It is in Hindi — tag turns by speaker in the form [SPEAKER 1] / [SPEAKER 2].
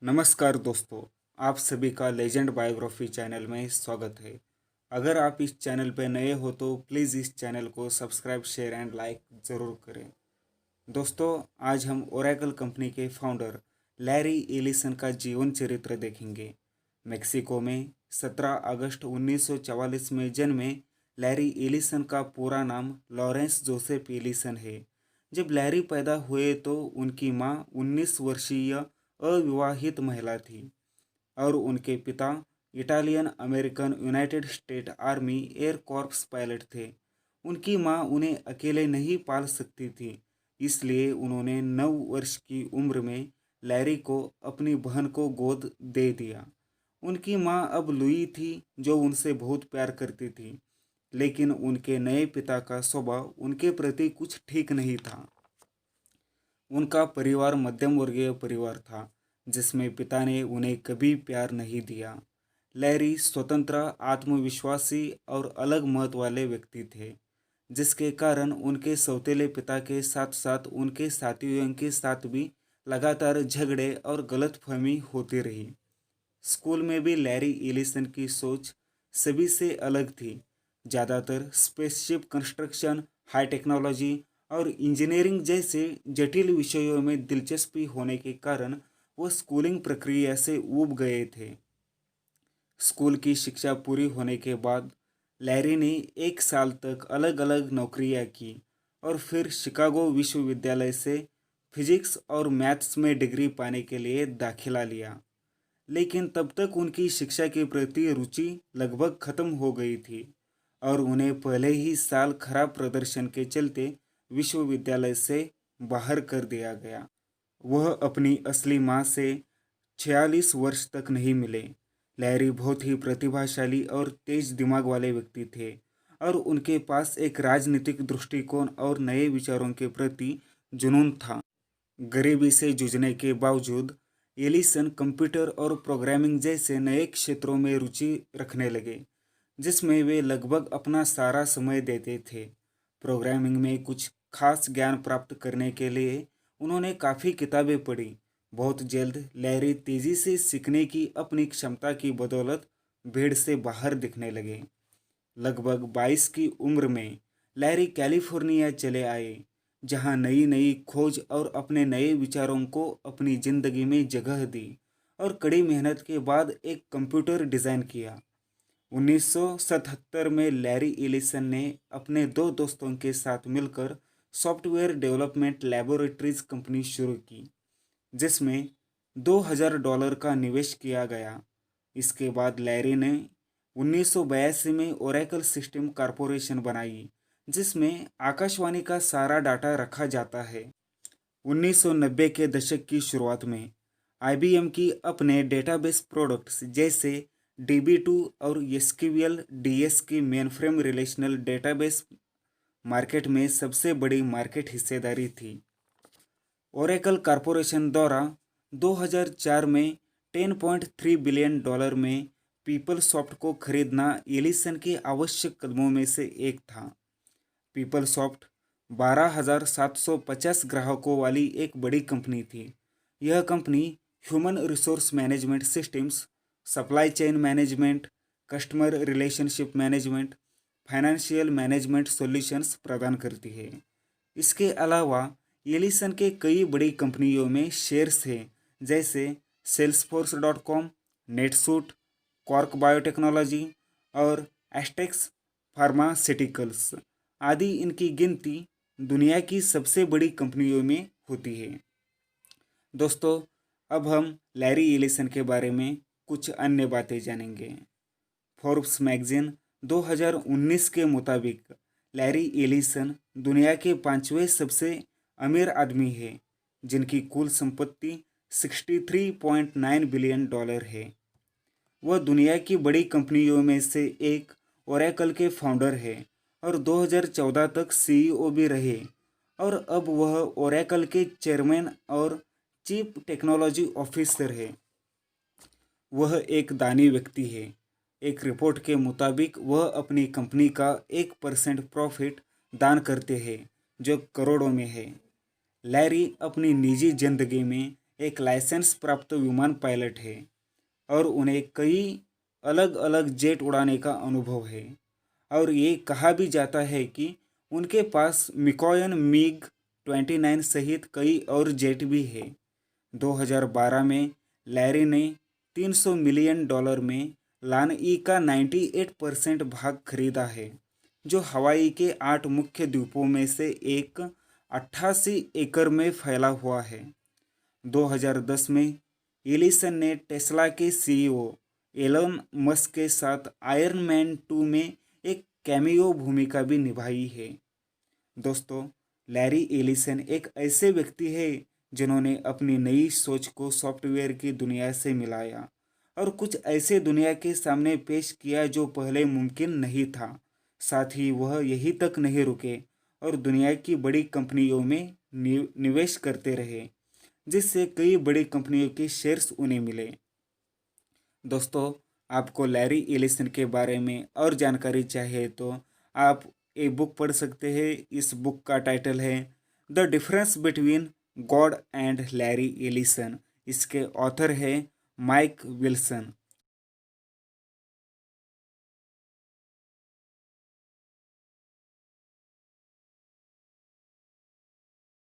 [SPEAKER 1] नमस्कार दोस्तों, आप सभी का लेजेंड बायोग्राफी चैनल में स्वागत है। अगर आप इस चैनल पर नए हो तो प्लीज़ इस चैनल को सब्सक्राइब, शेयर एंड लाइक ज़रूर करें। दोस्तों, आज हम ओरेकल कंपनी के फाउंडर लैरी एलिसन का जीवन चरित्र देखेंगे। मेक्सिको में 17 अगस्त 1944 में जन्मे लैरी एलिसन का पूरा नाम लॉरेंस जोसेफ एलिसन है। जब लैरी पैदा हुए तो उनकी मां 19 वर्षीय अविवाहित महिला थी और उनके पिता Italian American United state army air corps pilot थे। उनकी मां उन्हें अकेले नहीं पाल सकती थी, इसलिए उन्होंने 9 वर्ष की उम्र में लैरी को अपनी बहन को गोद दे दिया। उनकी मां अब लुई थी, जो उनसे बहुत प्यार करती थी, लेकिन उनके नए पिता का स्वभाव उनके प्रति कुछ ठीक नहीं था। उनका परिवार मध्यम वर्गीय परिवार था, जिसमें पिता ने उन्हें कभी प्यार नहीं दिया। लैरी स्वतंत्र, आत्मविश्वासी और अलग मत वाले व्यक्ति थे, जिसके कारण उनके सौतेले पिता के साथ साथ उनके साथियों के साथ भी लगातार झगड़े और गलतफहमी होती रही। स्कूल में भी लैरी एलिसन की सोच सभी से अलग थी। ज़्यादातर स्पेसशिप कंस्ट्रक्शन, हाई टेक्नोलॉजी और इंजीनियरिंग जैसे जटिल विषयों में दिलचस्पी होने के कारण वह स्कूलिंग प्रक्रिया से ऊब गए थे। स्कूल की शिक्षा पूरी होने के बाद लैरी ने 1 साल तक अलग अलग नौकरियां की और फिर शिकागो विश्वविद्यालय से फिजिक्स और मैथ्स में डिग्री पाने के लिए दाखिला लिया। लेकिन तब तक उनकी शिक्षा के प्रति रुचि लगभग खत्म हो गई थी और उन्हें पहले ही साल खराब प्रदर्शन के चलते विश्वविद्यालय से बाहर कर दिया गया। वह अपनी असली मां से 46 वर्ष तक नहीं मिले। लैरी बहुत ही प्रतिभाशाली और तेज दिमाग वाले व्यक्ति थे और उनके पास एक राजनीतिक दृष्टिकोण और नए विचारों के प्रति जुनून था। गरीबी से जूझने के बावजूद एलिसन कंप्यूटर और प्रोग्रामिंग जैसे नए क्षेत्रों में रुचि रखने लगे, जिसमें वे लगभग अपना सारा समय देते थे। प्रोग्रामिंग में कुछ खास ज्ञान प्राप्त करने के लिए उन्होंने काफ़ी किताबें पढ़ी। बहुत जल्द लैरी तेज़ी से सीखने की अपनी क्षमता की बदौलत भीड़ से बाहर दिखने लगे। लगभग 22 की उम्र में लैरी कैलिफोर्निया चले आए, जहां नई नई खोज और अपने नए विचारों को अपनी ज़िंदगी में जगह दी और कड़ी मेहनत के बाद एक कंप्यूटर डिज़ाइन किया। 1977 में लैरी एलिसन ने अपने दो दोस्तों के साथ मिलकर सॉफ्टवेयर डेवलपमेंट लैबोरेटरीज कंपनी शुरू की, जिसमें $2000 का निवेश किया गया। इसके बाद लैरी ने 1982 में ओरेकल सिस्टम कॉरपोरेशन बनाई, जिसमें आकाशवाणी का सारा डाटा रखा जाता है। 1990 के दशक की शुरुआत में आईबीएम की अपने डेटाबेस प्रोडक्ट्स जैसे DB2 और एसक्यूएल डीएस की मेनफ्रेम रिलेशनल डेटाबेस मार्केट में सबसे बड़ी मार्केट हिस्सेदारी थी। ओरेकल कॉरपोरेशन द्वारा 2004 में $10.3 बिलियन में पीपलसॉफ्ट को खरीदना एलिसन के आवश्यक कदमों में से एक था। पीपलसॉफ्ट 12,750 ग्राहकों वाली एक बड़ी कंपनी थी। यह company human resource management systems, supply chain management, customer relationship management, financial management solutions प्रदान करती है। इसके अलावा एलिसन के कई बड़ी कंपनियों में शेयर्स हैं, जैसे salesforce.com, नेटसूट, क्वार्क बायोटेक्नोलॉजी और एस्टेक्स फार्मास्यूटिकल्स आदि। इनकी गिनती दुनिया की सबसे बड़ी कंपनियों में होती है। दोस्तों, अब हम लैरी एलिसन के बारे में कुछ अन्य बातें जानेंगे। फोर्ब्स मैगजीन 2019 के मुताबिक लैरी एलिसन दुनिया के 5वें सबसे अमीर आदमी है, जिनकी कुल संपत्ति $63.9 बिलियन है। वह दुनिया की बड़ी कंपनियों में से एक ओरेकल के फाउंडर है और 2014 तक सीईओ भी रहे, और अब वह ओरेकल के चेयरमैन और चीफ टेक्नोलॉजी ऑफिसर है। वह एक दानी व्यक्ति है। एक रिपोर्ट के मुताबिक वह अपनी कंपनी का 1% प्रॉफिट दान करते हैं, जो करोड़ों में है। लैरी अपनी निजी जिंदगी में एक लाइसेंस प्राप्त विमान पायलट है और उन्हें कई अलग अलग जेट उड़ाने का अनुभव है। और ये कहा भी जाता है कि उनके पास मिकोयन मिग 29 सहित कई और जेट भी है। 2012 में लैरी ने $300 मिलियन में लान ई का 98% भाग खरीदा है, जो हवाई के 8 मुख्य द्वीपों में से एक 88 एकड़ में फैला हुआ है। 2010 में एलिसन ने टेस्ला के सीईओ एलन मस्क के साथ आयरन मैन 2 में एक कैमियो भूमिका भी निभाई है। दोस्तों, लैरी एलिसन एक ऐसे व्यक्ति है जिन्होंने अपनी नई सोच को सॉफ्टवेयर की दुनिया से मिलाया और कुछ ऐसे दुनिया के सामने पेश किया जो पहले मुमकिन नहीं था। साथ ही वह यहीं तक नहीं रुके और दुनिया की बड़ी कंपनियों में निवेश करते रहे, जिससे कई बड़ी कंपनियों के शेयर्स उन्हें मिले। दोस्तों, आपको लैरी एलिसन के बारे में और जानकारी चाहिए तो आप एक बुक पढ़ सकते हैं। इस बुक का टाइटल है the difference between God and Larry Ellison. इसके ऑथर है माइक विल्सन।